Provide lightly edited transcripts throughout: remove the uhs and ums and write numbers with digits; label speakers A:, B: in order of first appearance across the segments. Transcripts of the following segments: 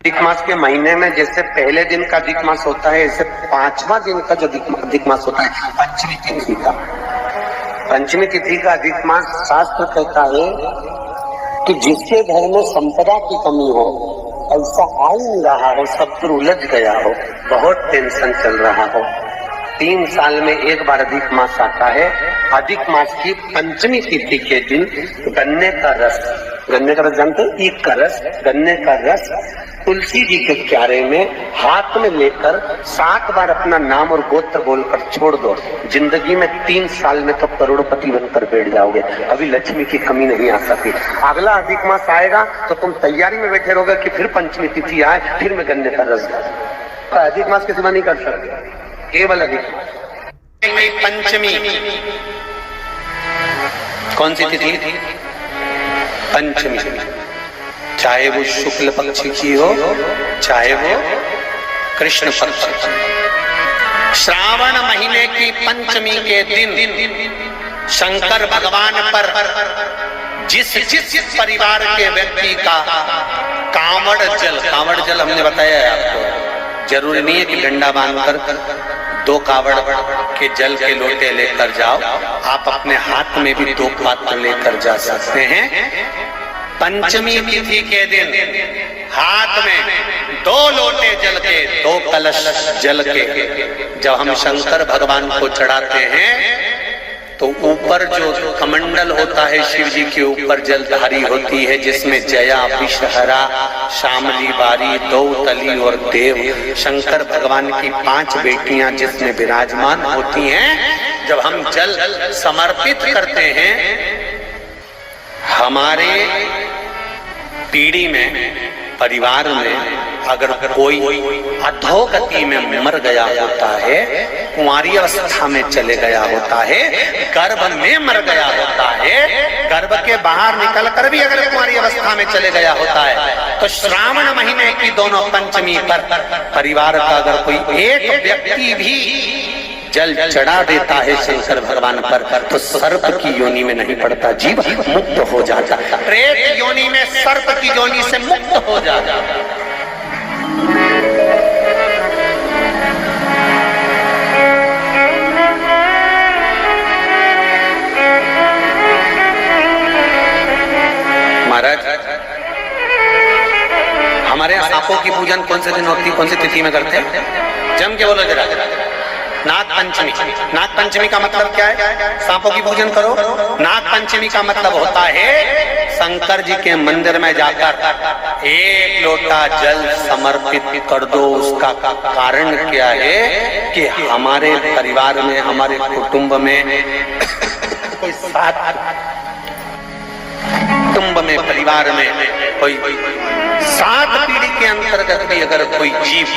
A: अधिक मास के महीने में जैसे पहले दिन का अधिक मास होता है, ऐसे 5वां दिन का जो अधिक मास होता है पंचमी तिथि का। पंचमी तिथि का अधिक मास शास्त्र कहता है कि जिसके घर में संपदा की कमी हो, ऐसा आ ही नहीं रहा हो, सब पर उलझ गया हो, बहुत टेंशन चल रहा हो, 3 साल में एक बार अधिक मास आता है। अधिक मास की पंचमी तिथि के दिन गन्ने का रस जानते हैं, ईख का रस, गन्ने का रस तुलसी जी के क्यारे में हाथ में लेकर 7 बार अपना नाम और गोत्र बोलकर छोड़ दो, जिंदगी में 3 साल में तो करोड़पति बनकर बैठ जाओगे। अभी लक्ष्मी की कमी नहीं आ सकती। अगला अधिक मास आएगा तो तुम तैयारी में बैठे रहोगे कि फिर पंचमी तिथि आए, फिर मैं गन्ने का रस दूं। अधिक मास के सिवा नहीं कर सकते, केवल अधिक मास। पंचमी कौन सी तिथि? पंचमी, चाहे वो शुक्ल पक्ष की हो, चाहे वो कृष्ण पक्ष की। श्रावण महीने की पंचमी के दिन शंकर भगवान पर जिस परिवार के व्यक्ति का कांवड़ जल हमने बताया है आपको, जरूरी नहीं है कि डंडा बांधकर 2 कावड़ के जल के लोटे लेकर जाओ, आप अपने हाथ में भी 2 पात्र लेकर जा सकते हैं। पंचमी तिथि के दिन हाथ में 2 लोटे जल के, 2 कलश जल के जब हम शंकर भगवान को चढ़ाते हैं तो ऊपर जो कमंडल होता है शिव जी के ऊपर जलधारी होती है, जिसमें जया, विषहरा, शामली, बारी, दौतली और देव, शंकर भगवान की 5 बेटियां जिसमें विराजमान होती हैं। जब हम जल समर्पित करते हैं, हमारे पीढ़ी में, परिवार में अगर कोई अधोगति में मर गया होता है, कुंवारी अवस्था में चले गया होता है, गर्भ में मर गया होता है, गर्भ के बाहर निकलकर भी अगर कुंवारी अवस्था में चले गया होता है, तो श्रावण महीने की दोनों पंचमी पर परिवार का अगर कोई एक व्यक्ति भी जल चढ़ा देता है शंकर भगवान पर, तो सर्प की योनि में नहीं पड़ता, जीव मुक्त हो जाता, प्रेत योनि में सर्प की योनि से मुक्त हो जाता। महाराज, हमारे यहाँ सांपों की पूजन कौन से दिन होती, कौन सी तिथि में करते हैं? जम के बोलो जरा। नाग पंचमी। नाग पंचमी का मतलब क्या है? सांपों की पूजन करो। नाग पंचमी का मतलब होता है शंकर जी के मंदिर में जाकर 1 लोटा जल समर्पित कर दो। उसका कारण क्या है कि हमारे परिवार में, हमारे कुटुंब में कोई परिवार में कोई 7 पीढ़ी के अंतर्गत भी अगर कोई जीव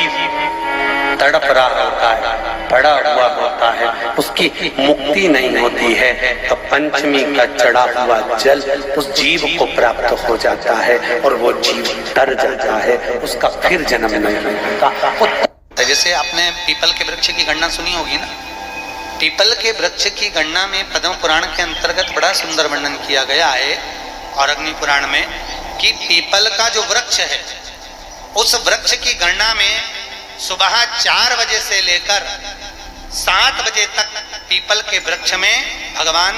A: तड़प रहा होता है, पड़ा हुआ होता है, उसकी मुक्ति नहीं होती है, तो पंचमी का चढ़ा हुआ जल उस जीव को प्राप्त हो जाता है और वो जीव तर जाता है, उसका फिर जन्म नहीं होता।
B: जैसे आपने पीपल के वृक्ष की गणना सुनी होगी ना, पीपल के वृक्ष की गणना में पद्म पुराण के अंतर्गत बड़ा सुंदर वर्णन किया गया है और अग्नि पुराण में कि पीपल का जो वृक्ष है, उस वृक्ष की गणना में सुबह 4 बजे से लेकर 7 बजे तक पीपल के वृक्ष में भगवान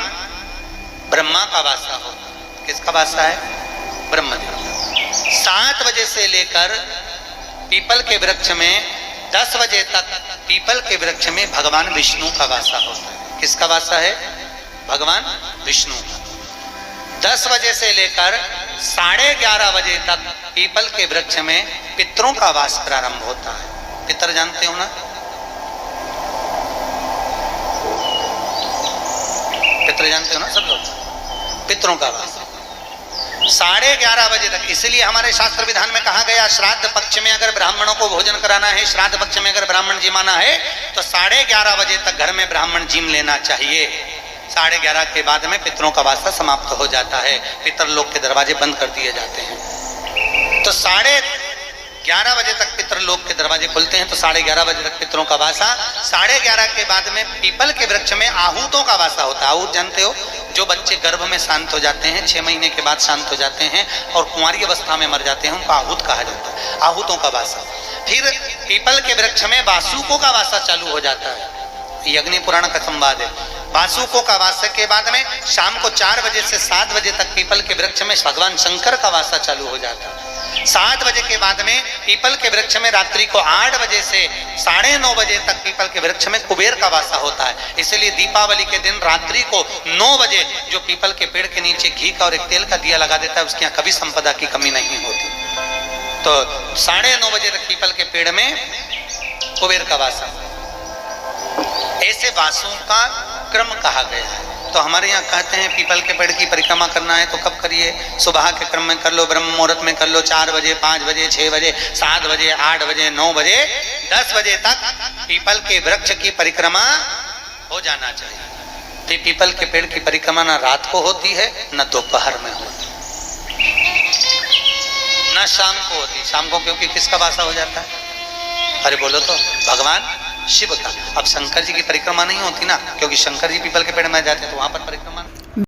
B: ब्रह्मा का वासा होता। किसका वासा है? ब्रह्मा जी। 7 बजे से लेकर पीपल के वृक्ष में 10 बजे तक पीपल के वृक्ष में भगवान विष्णु का वासा होता है। किसका वासा है? भगवान विष्णु का। 10 बजे से लेकर 11:30 बजे तक पीपल के वृक्ष में पितरों का वास प्रारंभ होता है। पितर जानते हो ना? पितर जानते हो ना सब लोग? पितरों का वास 11:30 बजे तक। इसलिए हमारे शास्त्र विधान में कहा गया, श्राद्ध पक्ष में अगर ब्राह्मणों को भोजन कराना है, श्राद्ध पक्ष में अगर ब्राह्मण जिमाना है, तो 11:30 बजे तक घर में ब्राह्मण जिम लेना चाहिए। 11:30 के बाद में पितरों का वास्ता समाप्त हो जाता है, पितर लोग के दरवाजे बंद कर दिए जाते हैं। तो 11:30 बजे तक पितर लोग के दरवाजे खुलते हैं, तो 11:30 बजे तक पितरों का वासा। 11:30 के बाद में पीपल के वृक्ष में आहूतों का वासा होता है। आहूत जानते हो? जो बच्चे गर्भ में शांत हो जाते हैं, 6 महीने के बाद शांत हो जाते हैं और कुंवारी अवस्था में मर जाते हैं, उनको आहूत कहा जाता है, आहूतों का वासा। फिर पीपल के वृक्ष में वासुकों का वासा चालू हो जाता है। ये अग्नि पुराण का संवाद है। वासुकों का वासा के बाद में शाम को 4 बजे से 7 बजे तक पीपल के वृक्ष में भगवान शंकर का वासा चालू हो जाता है। 7 बजे के बाद में पीपल के वृक्ष में रात्रि को 8 बजे से 9:30 बजे तक पीपल के वृक्ष में कुबेर का वासा होता है। इसलिए दीपावली के दिन रात्रि को 9 बजे जो पीपल के पेड़ के नीचे घी का और एक तेल का दिया लगा देता है, उसके यहाँ कभी संपदा की कमी नहीं होती। तो 9:30 बजे तक पीपल के पेड़ में कुबेर का वासा, ऐसे वासों का क्रम कहा गया है। तो हमारे यहाँ कहते हैं पीपल के पेड़ की परिक्रमा करना है तो कब करिए? सुबह के क्रम में कर लो, ब्रह्म मुहूर्त में कर लो, 4 बजे, 5 बजे, 6 बजे, 7 बजे, 8 बजे, 9 बजे, 10 बजे तक पीपल के वृक्ष की परिक्रमा हो जाना चाहिए। तो पीपल के पेड़ की परिक्रमा न रात को होती है न दोपहर में होती, न शाम को होती। शाम को क्योंकि किसका वासा हो जाता है? अरे बोलो तो, भगवान शिव का। अब शंकर जी की परिक्रमा नहीं होती ना, क्योंकि शंकर जी पीपल के पेड़ में जाते हैं तो वहां पर परिक्रमा